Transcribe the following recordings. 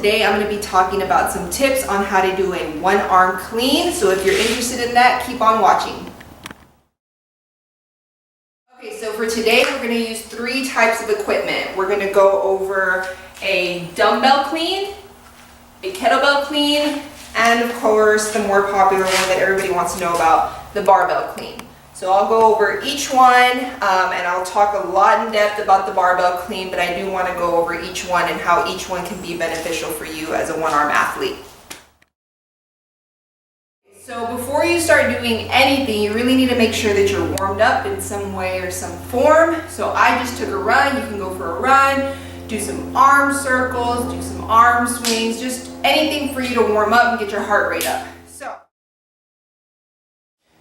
today I'm going to be talking about some tips on how to do a one-arm clean. So if you're interested in that, keep on watching. Okay, so for today we're going to use 3 types of equipment. We're going to go over a dumbbell clean, a kettlebell clean, and of course the more popular one that everybody wants to know about, the barbell clean. So I'll go over each one and I'll talk a lot in depth about the barbell clean, but I do want to go over each one and how each one can be beneficial for you as a one-arm athlete. So before you start doing anything, you really need to make sure that you're warmed up in some way or some form. So I just took a run. You can go for a run, do some arm circles, do some arm swings, just anything for you to warm up and get your heart rate up.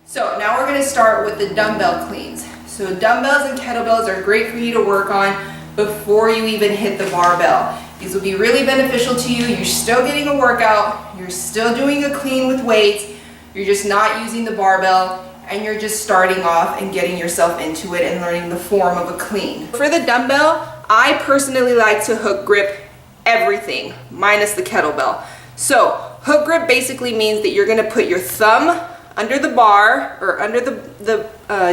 So now we're going to start with the dumbbell cleans. So dumbbells and kettlebells are great for you to work on before you even hit the barbell. These will be really beneficial to you. You're still getting a workout, you're still doing a clean with weights, you're just not using the barbell, and you're just starting off and getting yourself into it and learning the form of a clean. For the dumbbell, I personally like to hook grip everything, minus the kettlebell. So hook grip basically means that you're going to put your thumb under the bar or under the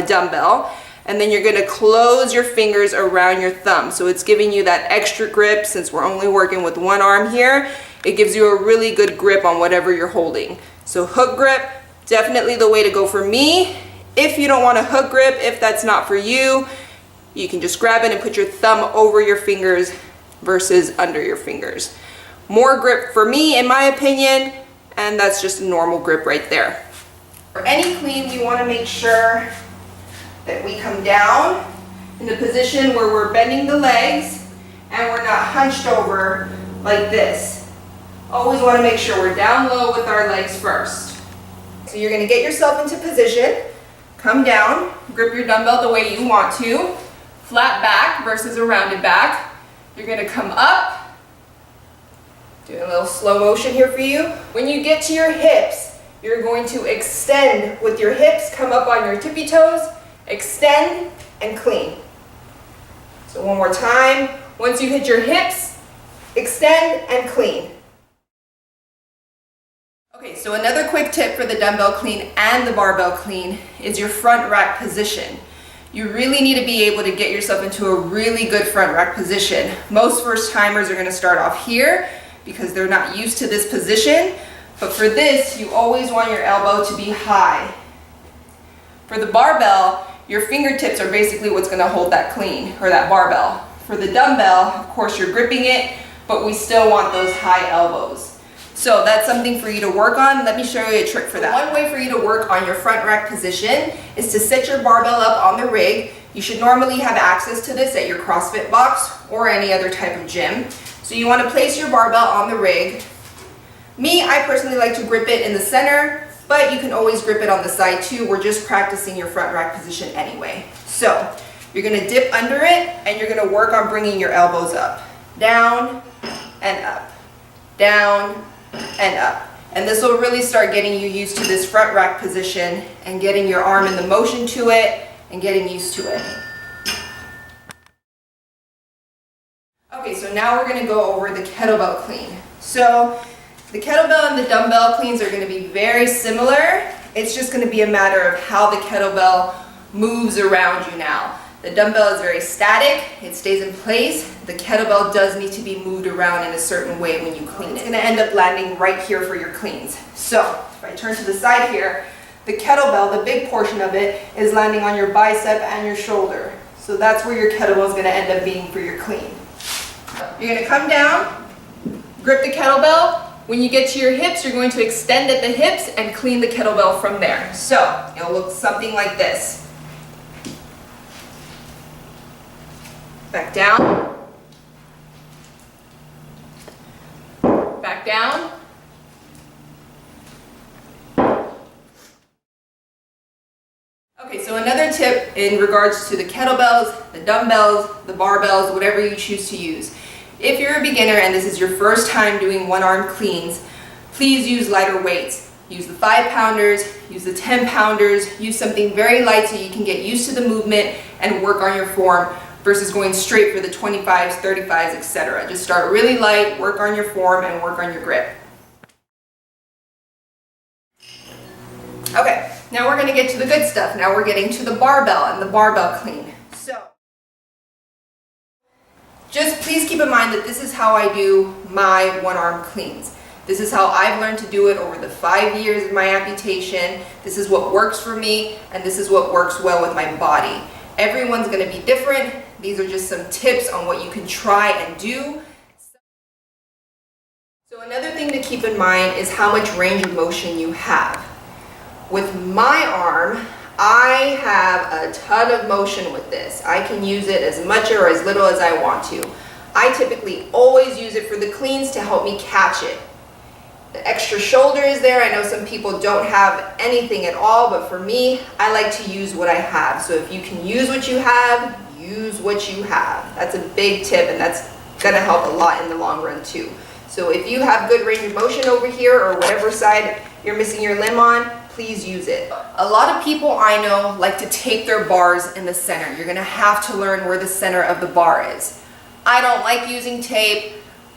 dumbbell, and then you're going to close your fingers around your thumb. So it's giving you that extra grip. Since we're only working with one arm here, it gives you a really good grip on whatever you're holding. So hook grip, definitely the way to go for me. If you don't want a hook grip, if that's not for you, you can just grab it and put your thumb over your fingers versus under your fingers. More grip for me, in my opinion, and that's just a normal grip right there. For any clean, we want to make sure that we come down in a position where we're bending the legs and we're not hunched over like this. Always want to make sure we're down low with our legs first. So you're going to get yourself into position, come down, grip your dumbbell the way you want to, flat back versus a rounded back. You're going to come up, doing a little slow motion here for you. When you get to your hips, you're going to extend with your hips, come up on your tippy toes, extend and clean. So one more time. Once you hit your hips, extend and clean. Okay, so another quick tip for the dumbbell clean and the barbell clean is your front rack position. You really need to be able to get yourself into a really good front rack position. Most first timers are going to start off here because they're not used to this position. But for this, you always want your elbow to be high. For the barbell, your fingertips are basically what's going to hold that clean, or that barbell. For the dumbbell, of course, you're gripping it, but we still want those high elbows. So that's something for you to work on. Let me show you a trick for that. One way for you to work on your front rack position is to set your barbell up on the rig. You should normally have access to this at your CrossFit box or any other type of gym. So you want to place your barbell on the rig. Me, I personally like to grip it in the center, but you can always grip it on the side too. We're just practicing your front rack position anyway. So you're going to dip under it and you're going to work on bringing your elbows up. Down and up. Down and up. And this will really start getting you used to this front rack position and getting your arm in the motion to it and getting used to it. Okay, so now we're going to go over the kettlebell clean. So the kettlebell and the dumbbell cleans are going to be very similar. It's just going to be a matter of how the kettlebell moves around you now. The dumbbell is very static. It stays in place. The kettlebell does need to be moved around in a certain way when you clean it. It's going to end up landing right here for your cleans. So if I turn to the side here, the kettlebell, the big portion of it, is landing on your bicep and your shoulder. So that's where your kettlebell is going to end up being for your clean. You're going to come down, grip the kettlebell. When you get to your hips, you're going to extend at the hips and clean the kettlebell from there. So it'll look something like this. Back down. Back down. Okay, so another tip in regards to the kettlebells, the dumbbells, the barbells, whatever you choose to use. If you're a beginner and this is your first time doing one-arm cleans, please use lighter weights. Use the 5-pounders, use the 10-pounders, use something very light so you can get used to the movement and work on your form versus going straight for the 25s, 35s, etc. Just start really light, work on your form, and work on your grip. Okay, now we're gonna get to the good stuff. Now we're getting to the barbell and the barbell clean. So, just please keep in mind that this is how I do my one-arm cleans. This is how I've learned to do it over the 5 years of my amputation. This is what works for me, and this is what works well with my body. Everyone's gonna be different. These are just some tips on what you can try and do. So another thing to keep in mind is how much range of motion you have. With my arm, I have a ton of motion with this. I can use it as much or as little as I want to. I typically always use it for the cleans to help me catch it. The extra shoulder is there. I know some people don't have anything at all, but for me, I like to use what I have. So if you can use what you have, use what you have. That's a big tip, and that's gonna help a lot in the long run too. So if you have good range of motion over here, or whatever side you're missing your limb on, please use it. A lot of people I know like to tape their bars in the center. You're gonna have to learn where the center of the bar is. I don't like using tape.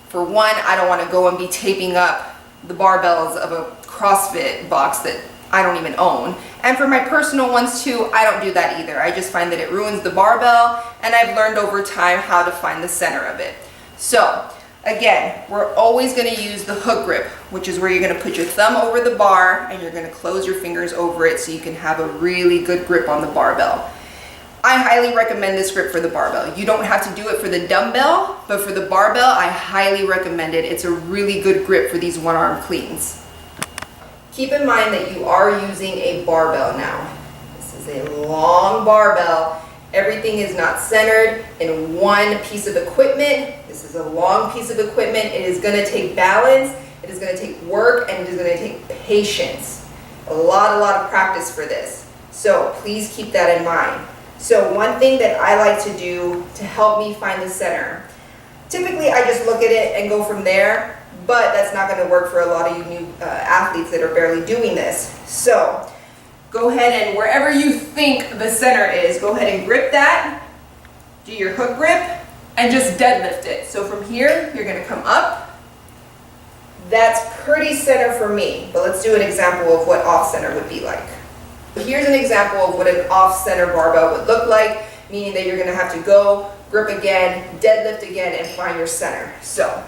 For one, I don't wanna go and be taping up the barbells of a CrossFit box that I don't even own. And for my personal ones too, I don't do that either. I just find that it ruins the barbell, and I've learned over time how to find the center of it. So, again, we're always going to use the hook grip, which is where you're going to put your thumb over the bar and you're going to close your fingers over it so you can have a really good grip on the barbell. I highly recommend this grip for the barbell. You don't have to do it for the dumbbell, but for the barbell, I highly recommend it. It's a really good grip for these one-arm cleans. Keep in mind that you are using a barbell now. This is a long barbell. Everything is not centered in one piece of equipment. This is a long piece of equipment. It is going to take balance, it is going to take work, and it is going to take patience. A lot of practice for this. So please keep that in mind. So one thing that I like to do to help me find the center, typically I just look at it and go from there, but that's not going to work for a lot of you new athletes that are barely doing this. So go ahead and wherever you think the center is, go ahead and grip that, do your hook grip, and just deadlift it. So from here, you're gonna come up. That's pretty center for me, but let's do an example of what off center would be like. Here's an example of what an off center barbell would look like, meaning that you're gonna have to go, grip again, deadlift again, and find your center. So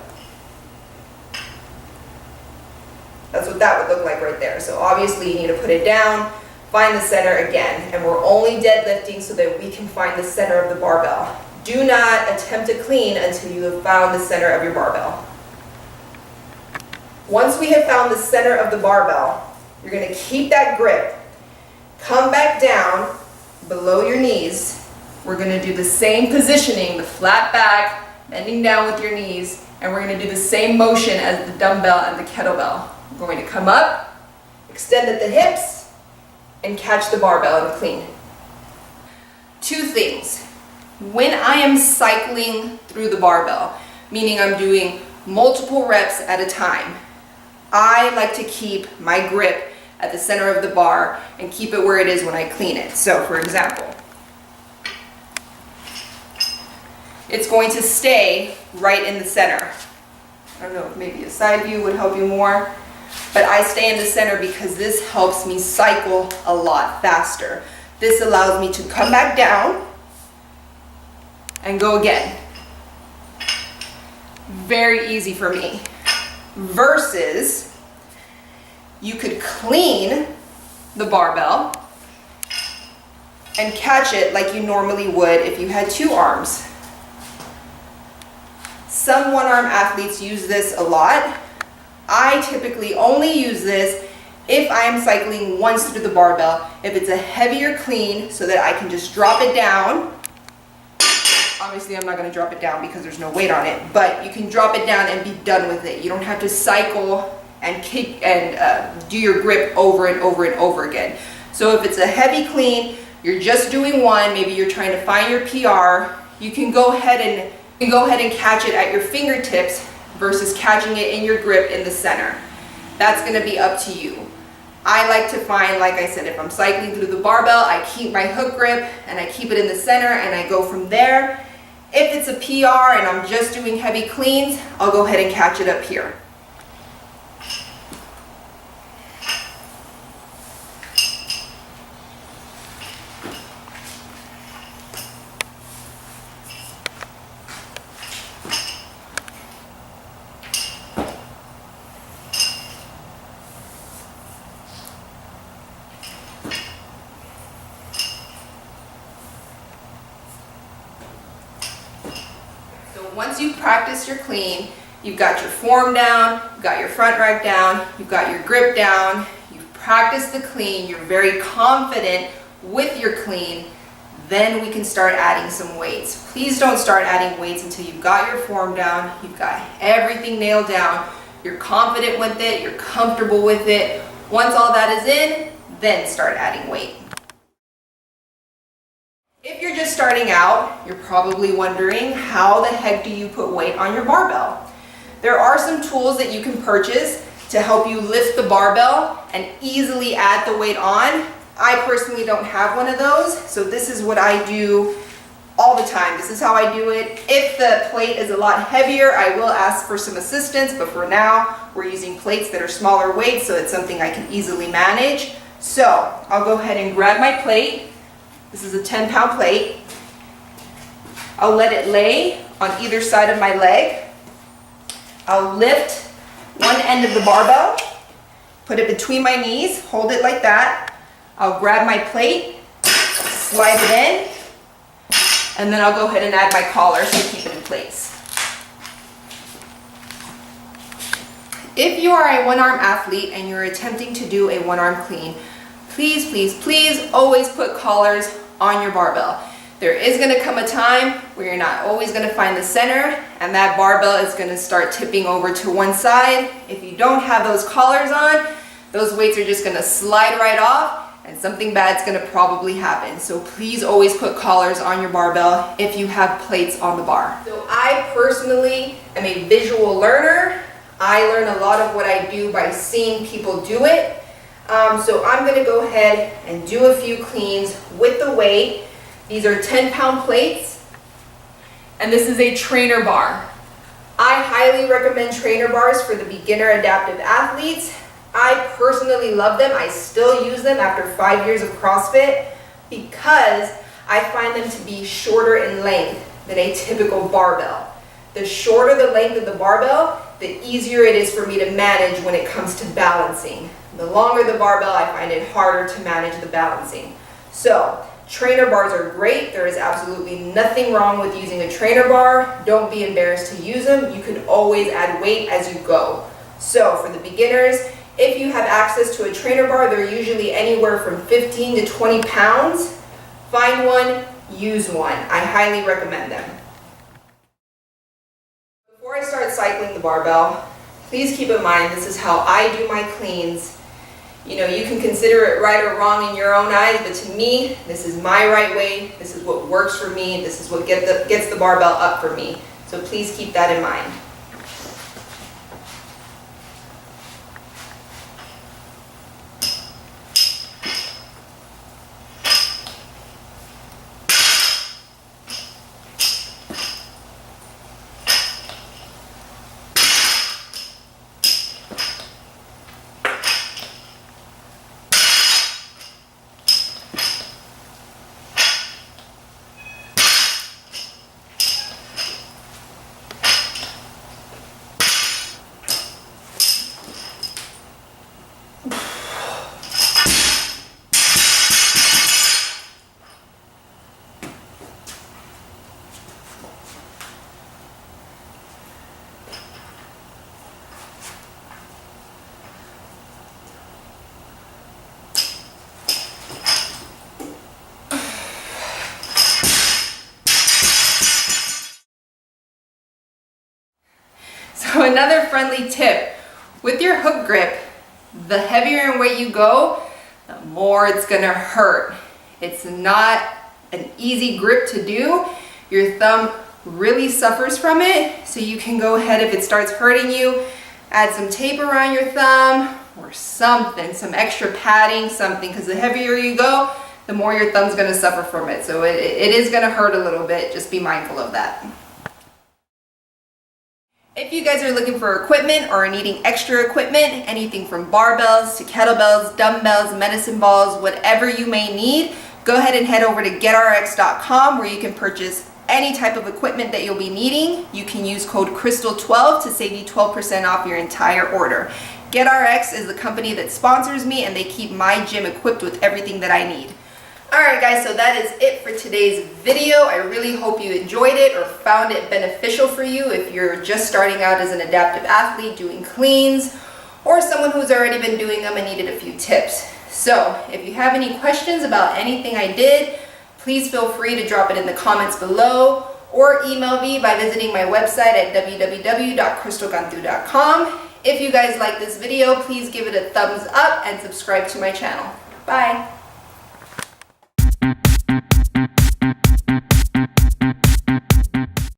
that's what that would look like right there. So obviously you need to put it down, find the center again, and we're only deadlifting so that we can find the center of the barbell. Do not attempt to clean until you have found the center of your barbell. Once we have found the center of the barbell, you're going to keep that grip, come back down below your knees. We're going to do the same positioning, the flat back, bending down with your knees, and we're going to do the same motion as the dumbbell and the kettlebell. We're going to come up, extend at the hips, and catch the barbell and clean. Two things. When I am cycling through the barbell, meaning I'm doing multiple reps at a time, I like to keep my grip at the center of the bar and keep it where it is when I clean it. So for example, it's going to stay right in the center. I don't know if maybe a side view would help you more, but I stay in the center because this helps me cycle a lot faster. This allows me to come back down and go again. Very easy for me. Versus, you could clean the barbell and catch it like you normally would if you had two arms. Some one-arm athletes use this a lot. I typically only use this if I am cycling once through the barbell, if it's a heavier clean so that I can just drop it down. Obviously I'm not going to drop it down because there's no weight on it, but you can drop it down and be done with it. You don't have to cycle and kick and do your grip over and over and over again. So if it's a heavy clean, you're just doing one, maybe you're trying to find your PR, you can go ahead and catch it at your fingertips versus catching it in your grip in the center. That's going to be up to you. I like to find, like I said, if I'm cycling through the barbell, I keep my hook grip and I keep it in the center and I go from there If it's a PR and I'm just doing heavy cleans, I'll go ahead and catch it up here. Once you've practiced your clean, you've got your form down, you've got your front rack down, you've got your grip down, you've practiced the clean, you're very confident with your clean, then we can start adding some weights. Please don't start adding weights until you've got your form down, you've got everything nailed down, you're confident with it, you're comfortable with it. Once all that is in, then start adding weight. If you're just starting out, you're probably wondering, how the heck do you put weight on your barbell? There are some tools that you can purchase to help you lift the barbell and easily add the weight on. I personally don't have one of those, so this is what I do all the time. This is how I do it. If the plate is a lot heavier, I will ask for some assistance, but for now, we're using plates that are smaller weights, so it's something I can easily manage. So I'll go ahead and grab my plate. This is a 10-pound plate. I'll let it lay on either side of my leg. I'll lift one end of the barbell, put it between my knees, hold it like that. I'll grab my plate, slide it in, and then I'll go ahead and add my collar so keep it in place. If you are a one-arm athlete and you're attempting to do a one-arm clean, please, please, please always put collars on your barbell. There is going to come a time where you're not always going to find the center and that barbell is going to start tipping over to one side. If you don't have those collars on, those weights are just going to slide right off and something bad's going to probably happen. So please always put collars on your barbell if you have plates on the bar. So I personally am a visual learner. I learn a lot of what I do by seeing people do it. So I'm going to go ahead and do a few cleans with the weight. These are 10-pound plates, and this is a trainer bar. I highly recommend trainer bars for the beginner adaptive athletes. I personally love them. I still use them after 5 years of CrossFit because I find them to be shorter in length than a typical barbell. The shorter the length of the barbell, the easier it is for me to manage when it comes to balancing. The longer the barbell, I find it harder to manage the balancing. So, trainer bars are great. There is absolutely nothing wrong with using a trainer bar. Don't be embarrassed to use them. You can always add weight as you go. So, for the beginners, if you have access to a trainer bar, they're usually anywhere from 15 to 20 pounds. Find one, use one. I highly recommend them. Before I start cycling the barbell, please keep in mind this is how I do my cleans. You know, you can consider it right or wrong in your own eyes, but to me, this is my right way. This is what works for me. This is what gets the barbell up for me. So please keep that in mind. So another friendly tip, with your hook grip, the heavier in weight you go, the more it's gonna hurt. It's not an easy grip to do. Your thumb really suffers from it, so you can go ahead, if it starts hurting you, add some tape around your thumb or something, some extra padding, something, because the heavier you go, the more your thumb's gonna suffer from it. So it is gonna hurt a little bit. Just be mindful of that. If you guys are looking for equipment or are needing extra equipment, anything from barbells to kettlebells, dumbbells, medicine balls, whatever you may need, go ahead and head over to getrx.com where you can purchase any type of equipment that you'll be needing. You can use code Krystal12 to save you 12% off your entire order. GetRx is the company that sponsors me, and they keep my gym equipped with everything that I need. Alright guys, so that is it for today's video. I really hope you enjoyed it or found it beneficial for you if you're just starting out as an adaptive athlete doing cleans, or someone who's already been doing them and needed a few tips. So if you have any questions about anything I did, please feel free to drop it in the comments below or email me by visiting my website at www.krystalcantu.com. If you guys like this video, please give it a thumbs up and subscribe to my channel. Bye!